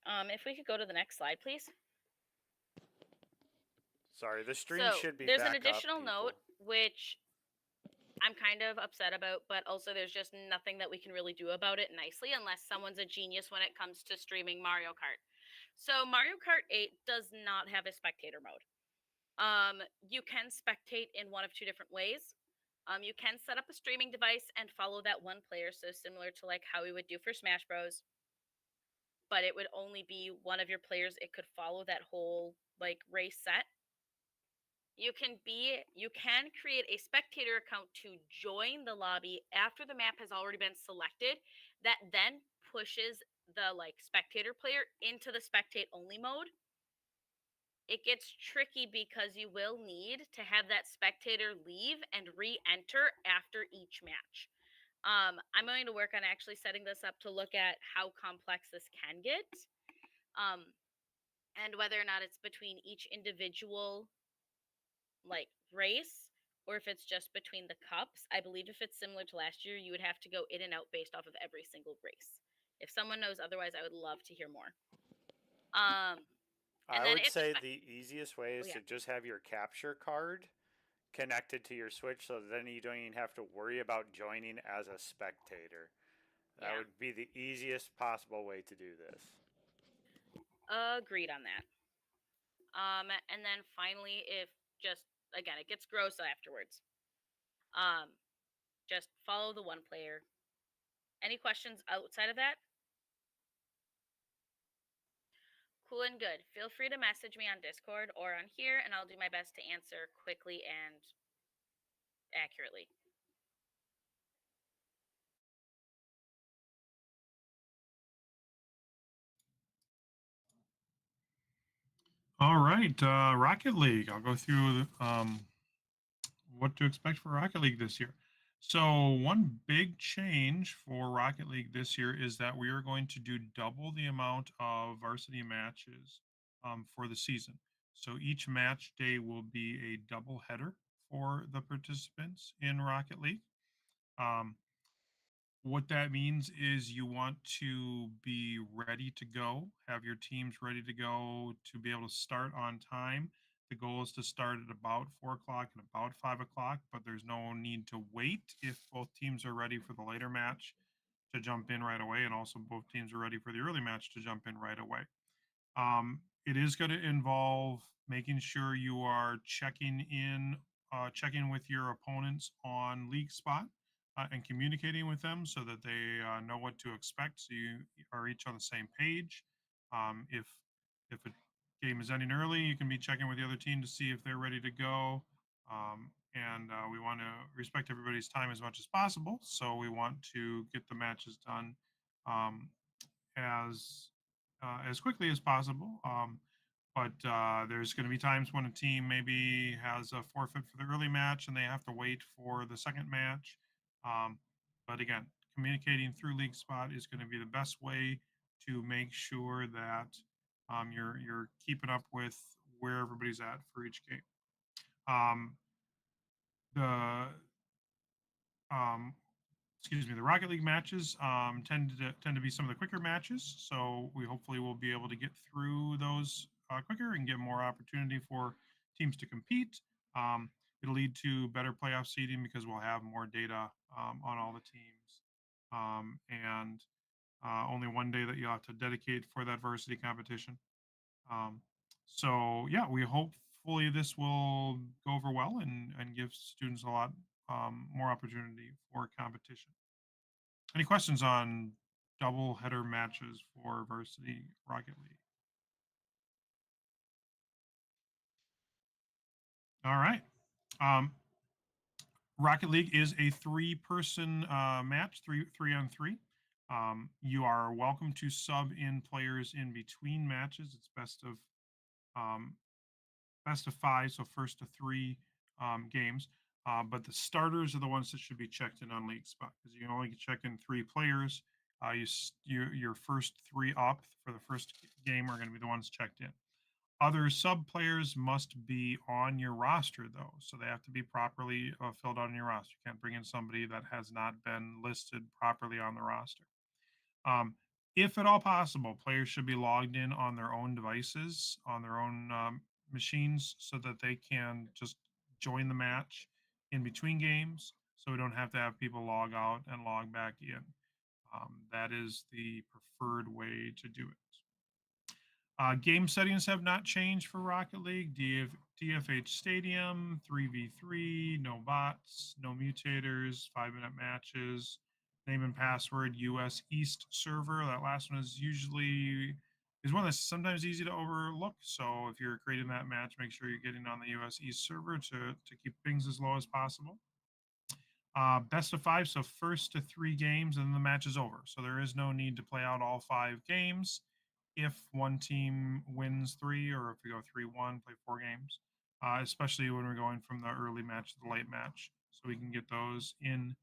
If we could go to the next slide, please. Sorry, the stream So should be there's an back up, additional note, people. which I'm kind of upset about, but also there's just nothing that we can really do about it nicely unless someone's a genius when it comes to streaming Mario Kart. So Mario Kart 8 does not have a spectator mode. You can spectate in one of two different ways. You can set up a streaming device and follow that one player, so similar to like how we would do for Smash Bros. But it would only be one of your players. It could follow that whole like race set. You can create a spectator account to join the lobby after the map has already been selected. That then pushes the like spectator player into the spectate only mode. It gets tricky because you will need to have that spectator leave and re-enter after each match. I'm going to work on actually setting this up to look at how complex this can get, and whether or not it's between each individual like race or if it's just between the cups. I believe if it's similar to last year, you would have to go in and out based off of every single race. If someone knows otherwise, I would love to hear more. And I then would if say the easiest way oh is yeah, to just have your capture card connected to your Switch so then you don't even have to worry about joining as a spectator. That yeah, would be the easiest possible way to do this. agreed on that. And then finally, if just again, it gets gross afterwards. Um, just follow the one player. Any questions outside of that? Cool and good. Feel free to message me on Discord or on here, and I'll do my best to answer quickly and accurately. All right, Rocket League. I'll go through what to expect for Rocket League this year. So, one big change for Rocket League this year is that we are going to do double the amount of varsity matches for the season. So, each match day will be a double header for the participants in Rocket League. Um, what that means is you want to be ready to go, have your teams ready to go to be able to start on time. The goal is to start at about 4 o'clock and about 5 o'clock, but there's no need to wait if both teams are ready for the later match to jump in right away, and also both teams are ready for the early match to jump in right away. It is going to involve making sure you are checking with your opponents on League Spot and communicating with them so that they know what to expect. So you are each on the same page. If a game is ending early, you can be checking with the other team to see if they're ready to go. And we want to respect everybody's time as much as possible. So we want to get the matches done um, as as quickly as possible. But there's going to be times when a team maybe has a forfeit for the early match and they have to wait for the second match. Um, but again, communicating through League Spot is going to be the best way to make sure that you're keeping up with where everybody's at for each game. Um, the um, the Rocket League matches tend to be some of the quicker matches. So we hopefully will be able to get through those quicker and get more opportunity for teams to compete. Um, it'll lead to better playoff seeding because we'll have more data on all the teams, and only one day that you'll have to dedicate for that varsity competition. Um, so yeah, we hopefully this will go over well and give students a lot more opportunity for competition. Any questions on double header matches for Varsity Rocket League? All right. Um, Rocket League is a three-person match, three on three. You are welcome to sub in players in between matches. It's um, best of five, so first to three games. But the starters are the ones that should be checked in on League Spot because you can only check in three players. Your first three up for the first game are going to be the ones checked in. Other sub players must be on your roster though, so they have to be properly filled out on your roster. You can't bring in somebody that has not been listed properly on the roster. Um, If at all possible, players should be logged in on their own devices, on their own machines, so that they can just join the match in between games. So we don't have to have people log out and log back in. That is the preferred way to do it. Game settings have not changed for Rocket League. DFH Stadium, 3v3, no bots, no mutators, 5-minute matches, name and password, US East server. That last one is one that's sometimes easy to overlook. So if you're creating that match, make sure you're getting on the US East server to keep things as low as possible. Best of 5, so first to 3 games, and then the match is over. So there is no need to play out all 5 games. If one team wins 3, or if we go 3-1, play 4 games, especially when we're going from the early match to the late match, so we can get those in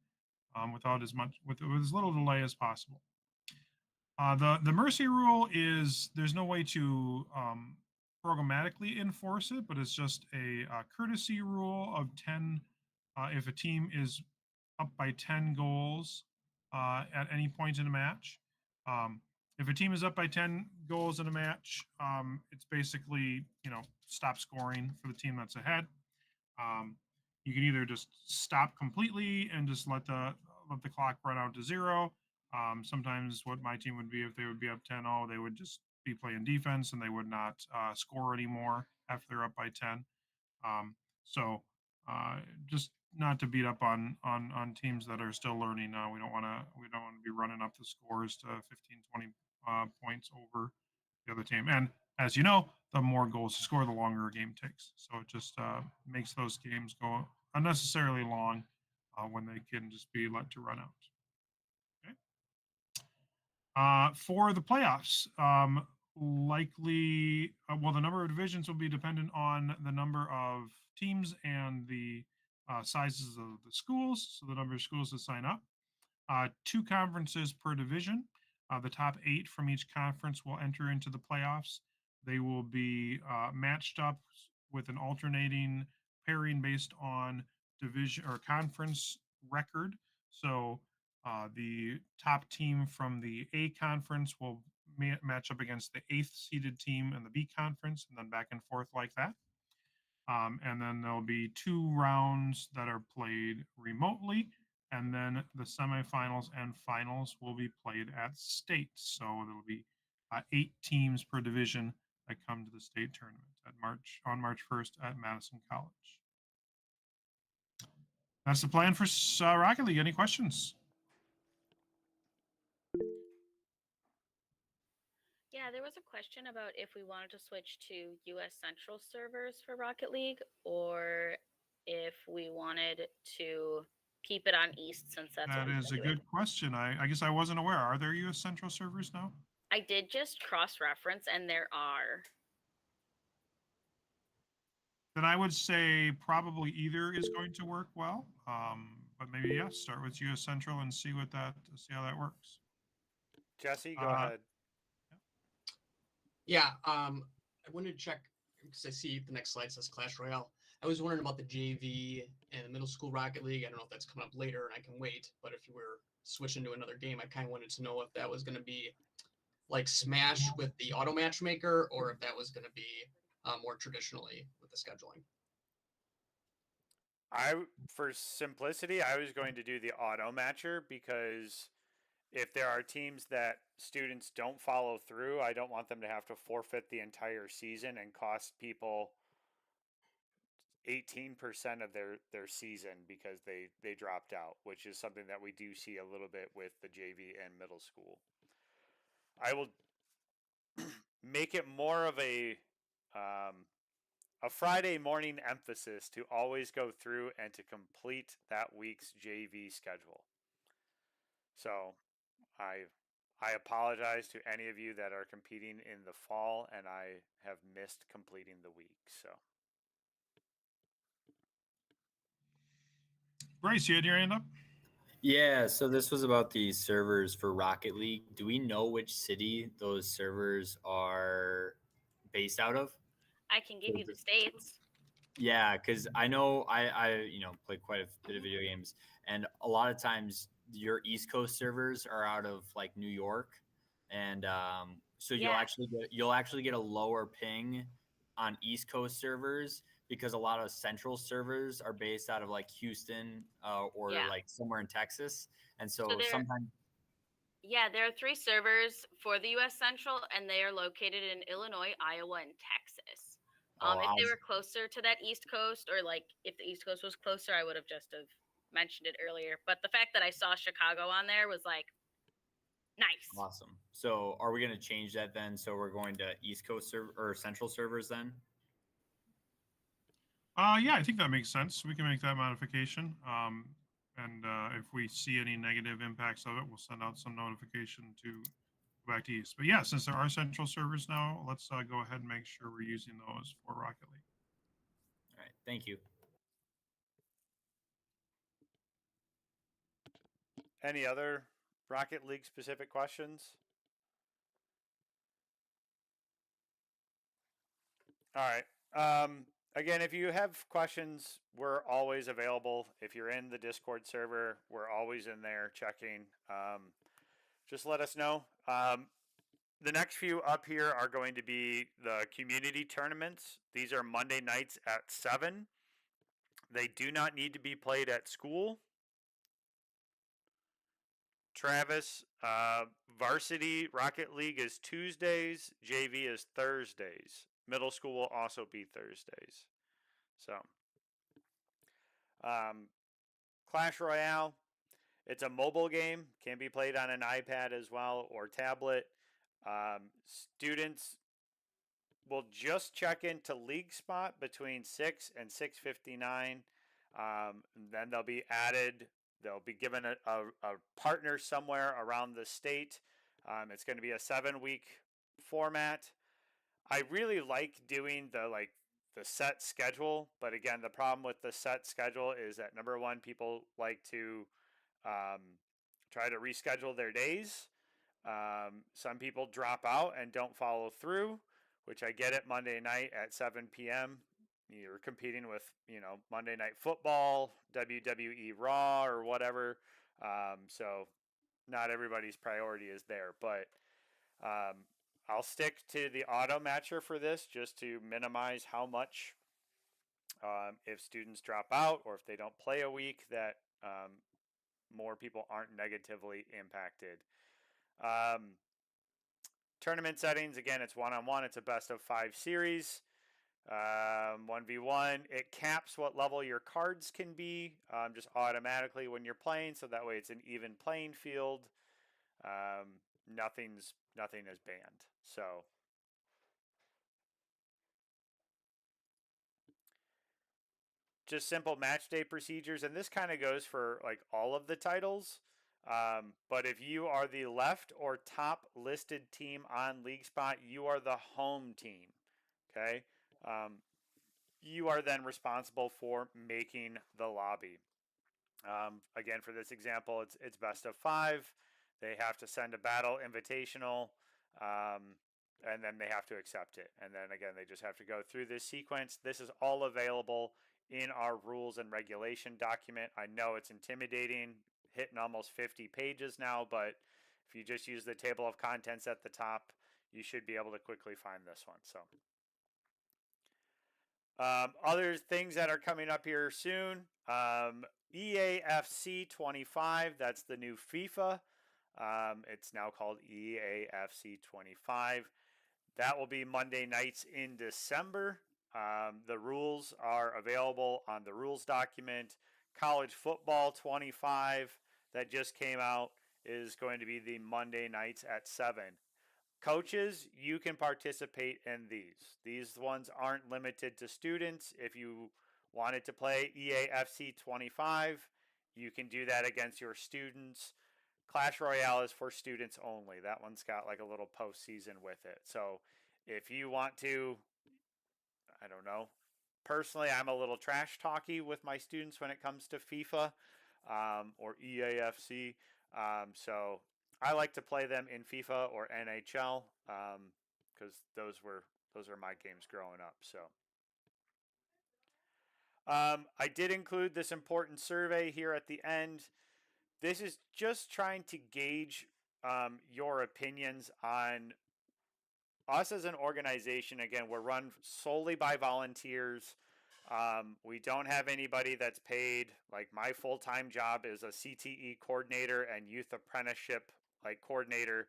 without as much with as little delay as possible. The mercy rule is there's no way to programmatically enforce it, but it's just a courtesy rule of 10. If a team is up by 10 goals at any point in a match, if a team is up by 10 goals in a match, it's basically, stop scoring for the team that's ahead. Um, you can either just stop completely and just let the clock run out to 0. Sometimes what my team would be, if they would be up 10-0, they would just be playing defense and they would not score anymore after they're up by 10. So just not to beat up on teams that are still learning. We don't want to be running up the scores to 15, 20 points over the other team. And as you know, the more goals to score, the longer a game takes. So it just makes those games go unnecessarily long when they can just be let to run out. Okay. For the playoffs, likely, well, the number of divisions will be dependent on the number of teams and the sizes of the schools. So the number of schools that sign up. 2 conferences per division. The top 8 from each conference will enter into the playoffs. They will be matched up with an alternating pairing based on division or conference record. So the top team from the A conference will match up against the 8th seeded team in the B conference, and then back and forth like that. And then there'll be 2 rounds that are played remotely. And then the semifinals and finals will be played at state. So there'll be 8 teams per division that come to the state tournament on March 1st at Madison College. That's the plan for Rocket League. Any questions? Yeah, there was a question about if we wanted to switch to US Central servers for Rocket League or if we wanted to keep it on East since that's what That we've is been a doing. good question. I guess I wasn't aware. Are there US Central servers now? I did just cross reference and there are. Then I would say probably either is going to work well. But maybe yes, start with US Central and see how that works. Jesse, go Uh, ahead. Yeah, I wanted to check because I see the next slide says Clash Royale. I was wondering about the JV and the middle school Rocket League. I don't know if that's coming up later and I can wait, but if you were switching to another game, I kind of wanted to know if that was going to be like Smash with the auto matchmaker or if that was going to be more traditionally with the scheduling. For simplicity, I was going to do the auto matcher because if there are teams that students don't follow through, I don't want them to have to forfeit the entire season and cost people 18% of their season because they dropped out, which is something that we do see a little bit with the JV and middle school. I will make it more of a Friday morning emphasis to always go through and to complete that week's JV schedule. So I apologize to any of you that are competing in the fall and I have missed completing the week. So Bryce, you had your hand up? Yeah, so this was about the servers for Rocket League. Do we know which city those servers are based out of? I can give you the states. Yeah, because I know I play quite a bit of video games, and a lot of times your East Coast servers are out of like New York, and so Yeah. you'll actually get a lower ping on East Coast servers because a lot of central servers are based out of like Houston or Yeah. like somewhere in Texas, and So so sometimes there are 3 servers for the US Central, and they are located in Illinois, Iowa, and Texas. If they were closer to that East Coast, or like if the East Coast was closer, I would have just have mentioned it earlier. But the fact that I saw Chicago on there was like nice. awesome. So are we going to change that then? So we're going to East Coast or Central servers then? Yeah, I think that makes sense. We can make that modification. And if we see any negative impacts of it, we'll send out some notification to go back to East. But yeah, since there are central servers now, let's go ahead and make sure we're using those for Rocket League. All right, thank you. Any other Rocket League specific questions? All right. Again, if you have questions, we're always available. If you're in the Discord server, we're always in there checking. Just let us know. The next few up here are going to be the community tournaments. These are Monday nights at 7. They do not need to be played at school. Travis, varsity Rocket League is Tuesdays, JV is Thursdays. Middle school will also be Thursdays. So, Clash Royale, it's a mobile game, can be played on an iPad as well or tablet. Students will just check into League Spot between 6 and 6:59. Then they'll be added. They'll be given a partner somewhere around the state. It's going to be a 7-week format. I really like doing the set schedule, but again, the problem with the set schedule is that number one, people like to try to reschedule their days. Some people drop out and don't follow through, which I get it. Monday night at 7 p.m. You're competing with Monday Night Football, WWE Raw, or whatever. So not everybody's priority is there, but I'll stick to the auto matcher for this just to minimize how much if students drop out or if they don't play a week that more people aren't negatively impacted. Tournament settings, again, it's one-on-one. It's a best of 5 series. 1v1. It caps what level your cards can be just automatically when you're playing, so that way it's an even playing field. Nothing is banned. So just simple match day procedures, and this kind of goes for like all of the titles. But if you are the left or top listed team on League Spot, you are the home team. Okay. You are then responsible for making the lobby. Again, for this example, it's best of 5. They have to send a battle invitational, and then they have to accept it. And then again, they just have to go through this sequence. This is all available in our rules and regulation document. I know it's intimidating, hitting almost 50 pages now, but if you just use the table of contents at the top, you should be able to quickly find this one. So. Other things that are coming up here soon. EAFC 25, that's the new FIFA. It's now called EAFC 25. That will be Monday nights in December. The rules are available on the rules document. College Football 25 that just came out is going to be the Monday nights at 7. Coaches, you can participate in these. These ones aren't limited to students. If you wanted to play EAFC 25, you can do that against your students. Clash Royale is for students only. That one's got like a little postseason with it. So if you want to, I don't know. Personally, I'm a little trash talky with my students when it comes to FIFA or EAFC. So I like to play them in FIFA or NHL because those are my games growing up. So I did include this important survey here at the end. This is just trying to gauge your opinions on us as an organization. Again, we're run solely by volunteers. We don't have anybody that's paid. Like my full-time job is a CTE coordinator and youth apprenticeship coordinator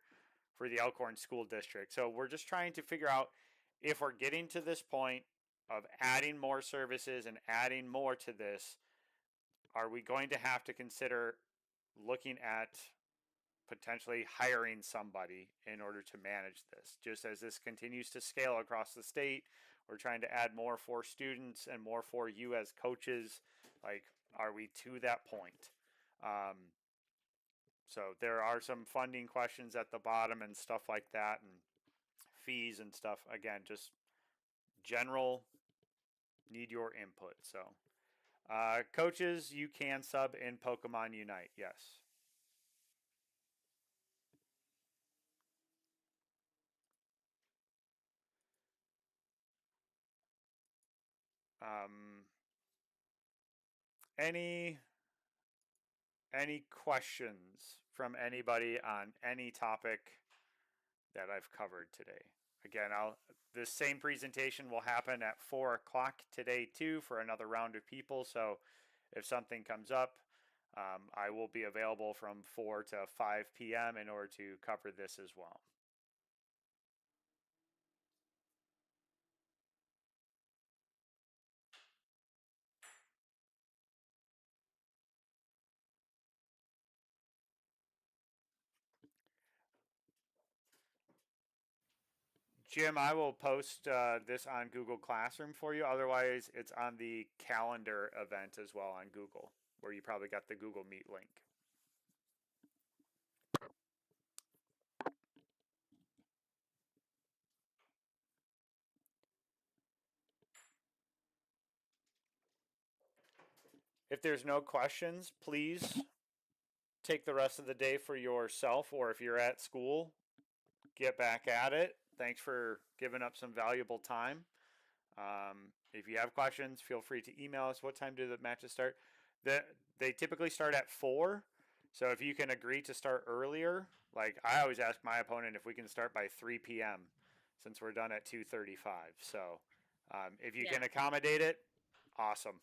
for the Elkhorn School District. So we're just trying to figure out if we're getting to this point of adding more services and adding more to this, are we going to have to consider looking at potentially hiring somebody in order to manage this? Just as this continues to scale across the state, we're trying to add more for students and more for you as coaches. Like, are we to that point? So there are some funding questions at the bottom and stuff like that, and fees and stuff. Again, just general, need your input. So coaches, you can sub in Pokemon Unite, yes. Any questions from anybody on any topic that I've covered today? Again, this same presentation will happen at 4 o'clock today too for another round of people. So if something comes up, I will be available from 4 to 5 p.m. in order to cover this as well. Jim, I will post this on Google Classroom for you. Otherwise, it's on the calendar event as well on Google, where you probably got the Google Meet link. If there's no questions, please take the rest of the day for yourself, or if you're at school, get back at it. Thanks for giving up some valuable time. If you have questions, feel free to email us. What time do the matches start? They typically start at 4. So if you can agree to start earlier, like I always ask my opponent if we can start by 3 p.m. since we're done at 2:35. So if you can accommodate it, awesome.